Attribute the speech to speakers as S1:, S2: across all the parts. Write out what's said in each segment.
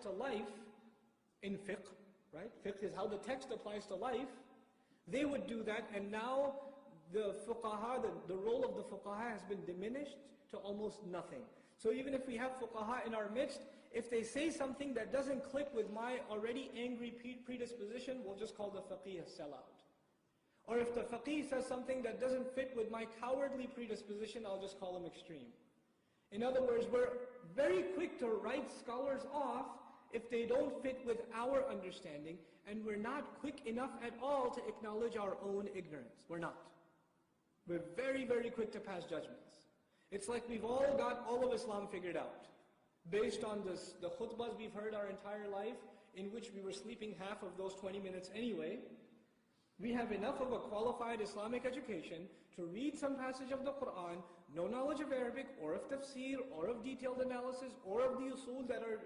S1: to life in fiqh, right? Fiqh is how the text applies to life. They would do that, and now the fuqaha, the role of the fuqaha has been diminished to almost nothing. So even if we have fuqaha in our midst, if they say something that doesn't click with my already angry predisposition, we'll just call the faqih a sellout. Or if the faqih says something that doesn't fit with my cowardly predisposition, I'll just call him extreme. In other words, we're very quick to write scholars off if they don't fit with our understanding, and we're not quick enough at all to acknowledge our own ignorance. We're not. We're very, very quick to pass judgments. It's like we've all got all of Islam figured out, based on the khutbahs we've heard our entire life, in which we were sleeping half of those 20 minutes anyway. We have enough of a qualified Islamic education to read some passage of the Quran, no knowledge of Arabic, or of tafsir, or of detailed analysis, or of the usul that are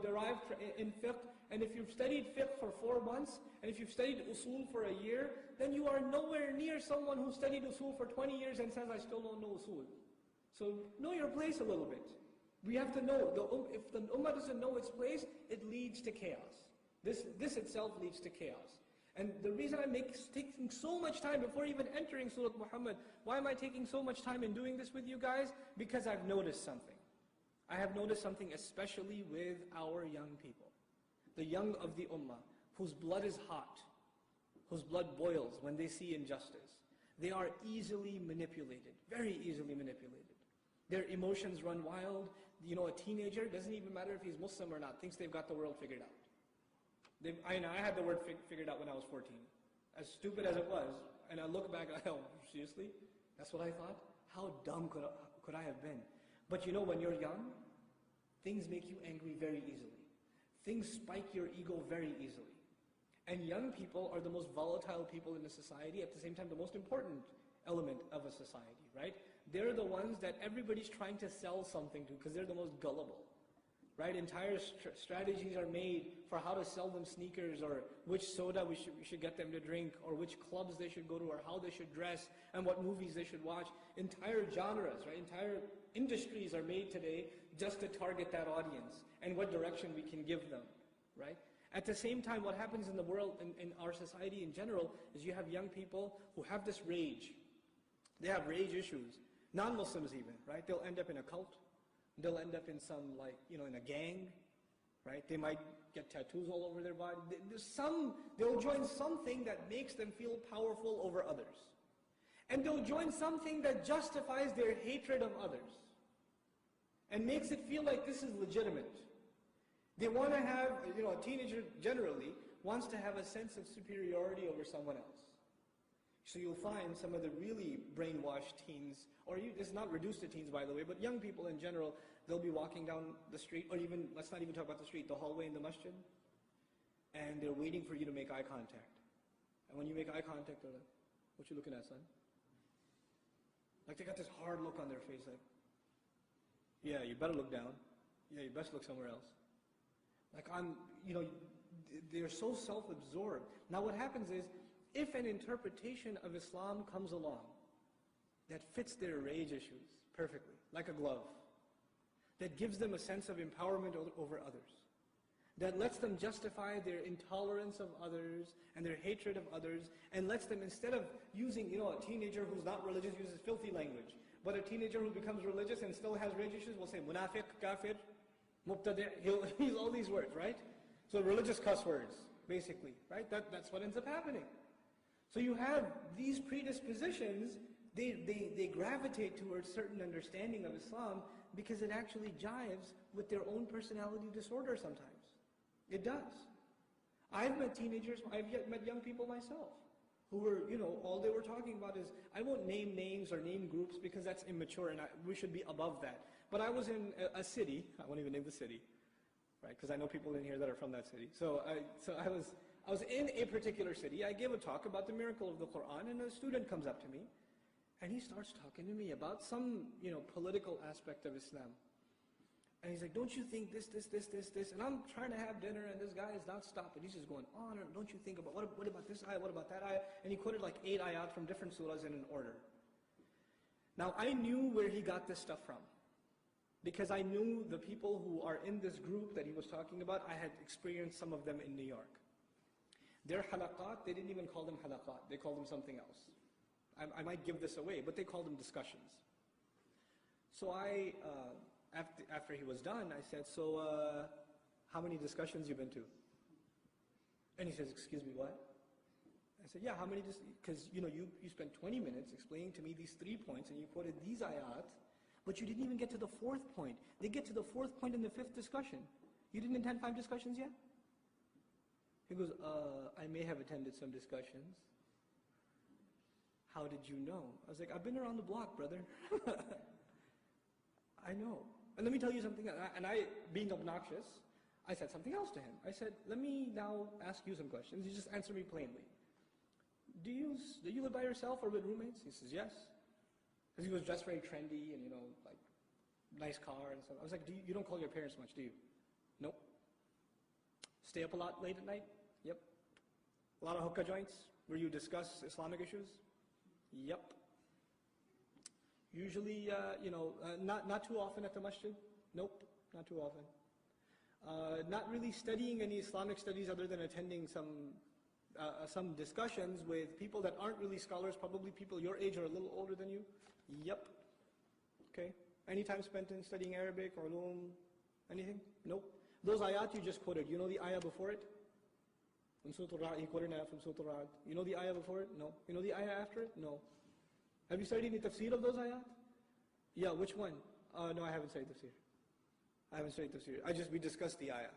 S1: derived in fiqh. And if you've studied fiqh for 4 months, and if you've studied usul for a year, then you are nowhere near someone who studied usul for 20 years and says, I still don't know usul. So know your place a little bit. We have to know, if the ummah doesn't know its place, it leads to chaos. This itself leads to chaos. And the reason I'm taking so much time before even entering Surah Muhammad, why am I taking so much time in doing this with you guys? Because I've noticed something. I have noticed something especially with our young people. The young of the ummah, whose blood is hot, whose blood boils when they see injustice. They are easily manipulated, very easily manipulated. Their emotions run wild. A teenager, doesn't even matter if he's Muslim or not, thinks they've got the world figured out. I had the word figured out when I was 14. As stupid as it was, and I look back and I go, seriously? That's what I thought? How dumb could I have been? But when you're young, things make you angry very easily. Things spike your ego very easily. And young people are the most volatile people in a society, at the same time the most important element of a society, right? They're the ones that everybody's trying to sell something to because they're the most gullible. Right? Entire strategies are made for how to sell them sneakers, or which soda we should get them to drink, or which clubs they should go to, or how they should dress, and what movies they should watch. Entire genres, right? Entire industries are made today just to target that audience, and what direction we can give them, right? At the same time, what happens in the world, in our society in general, is you have young people who have this rage. They have rage issues. Non-Muslims even, right? They'll end up in a cult. They'll end up in some, in a gang, right? They might get tattoos all over their body. They'll join something that makes them feel powerful over others. And they'll join something that justifies their hatred of others and makes it feel like this is legitimate. They want to have, a teenager generally wants to have a sense of superiority over someone else. So you'll find some of the really brainwashed teens, it's not reduced to teens by the way, but young people in general, they'll be walking down the street, or even, let's not even talk about the street, the hallway in the masjid, and they're waiting for you to make eye contact. And when you make eye contact, they're like, what you looking at, son? Like they got this hard look on their face, like, yeah, you better look down. Yeah, you best look somewhere else. Like they're so self-absorbed. Now what happens is, if an interpretation of Islam comes along that fits their rage issues perfectly, like a glove, that gives them a sense of empowerment over others, that lets them justify their intolerance of others and their hatred of others, and lets them, instead of using, a teenager who's not religious uses filthy language, but a teenager who becomes religious and still has rage issues will say, munafiq, kafir, mubtadi', he'll use all these words, right? So religious cuss words, basically, right? That's what ends up happening. So you have these predispositions, they gravitate towards certain understanding of Islam because it actually jives with their own personality disorder sometimes. It does. I've met teenagers, I've yet met young people myself, who were, all they were talking about is, I won't name names or name groups because that's immature and we should be above that. But I was in a city, I won't even name the city, right? Because I know people in here that are from that city. So I was in a particular city. I gave a talk about the miracle of the Quran, and a student comes up to me, and he starts talking to me about some, political aspect of Islam. And he's like, don't you think this? And I'm trying to have dinner, and this guy is not stopping. He's just going on, and don't you think about, what about this ayah, what about that ayah? And he quoted like 8 ayat from different surahs in an order. Now, I knew where he got this stuff from. Because I knew the people who are in this group that he was talking about, I had experienced some of them in New York. Their halaqat, they didn't even call them halaqat, they called them something else. I might give this away, but they called them discussions. So after he was done, I said, so how many discussions you been to? And he says, excuse me, what? I said, yeah, how many, because you spent 20 minutes explaining to me these 3 points and you quoted these ayat, but you didn't even get to the 4th point. They get to the 4th point in the 5th discussion. You didn't attend 5 discussions yet? He goes, I may have attended some discussions. How did you know? I was like, I've been around the block, brother. I know. And let me tell you something, and I, being obnoxious, I said something else to him. I said, let me now ask you some questions. You just answer me plainly. Do you live by yourself or with roommates? He says, yes. Because he was dressed very trendy and, like, nice car and stuff. I was like, you don't call your parents much, do you? Nope. Stay up a lot late at night? Yep. A lot of hookah joints where you discuss Islamic issues? Yep. Usually, not too often at the masjid? Nope, not too often. Not really studying any Islamic studies other than attending some discussions with people that aren't really scholars, probably people your age or a little older than you? Yep. Okay. Any time spent in studying Arabic or ulum? Anything? Nope. Those ayat you just quoted, you know the ayah before it? From Surah Al-Ra'd, he quoted that from Surah Al-Ra'd. You know the ayah before it? No. You know the ayah after it? No. Have you studied any tafsir of those ayat? Yeah, which one? No, I haven't studied tafsir. I haven't studied tafsir. We discussed the ayah.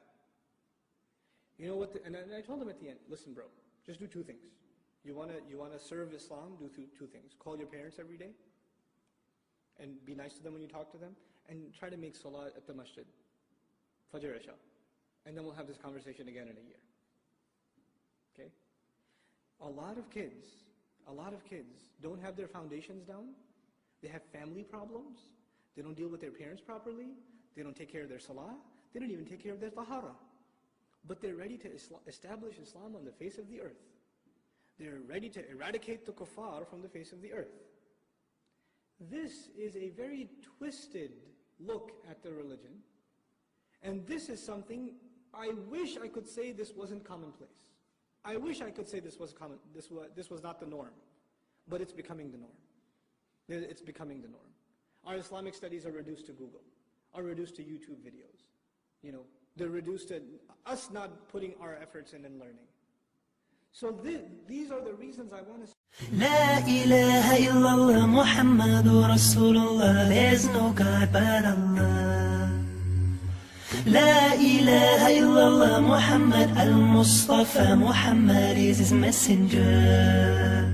S1: You know what, and I told him at the end, listen bro, just do 2 things. You wanna serve Islam, do 2 things. Call your parents every day, and be nice to them when you talk to them, and try to make salah at the masjid, Fajr Isha. And then we'll have this conversation again in a year. Okay? A lot of kids don't have their foundations down. They have family problems. They don't deal with their parents properly. They don't take care of their salah. They don't even take care of their tahara. But they're ready to establish Islam on the face of the earth. They're ready to eradicate the kuffar from the face of the earth. This is a very twisted look at the religion. And this is something, I wish I could say this wasn't commonplace. I wish I could say this was not the norm. But it's becoming the norm. It's becoming the norm. Our Islamic studies are reduced to Google, are reduced to YouTube videos. They're reduced to us not putting our efforts in and learning. So these are the reasons I want to...
S2: La ilaha illallah Muhammadur Rasulullah. There's no God but Allah. La ilaha illallah Muhammad al-Mustafa. Muhammad is his messenger.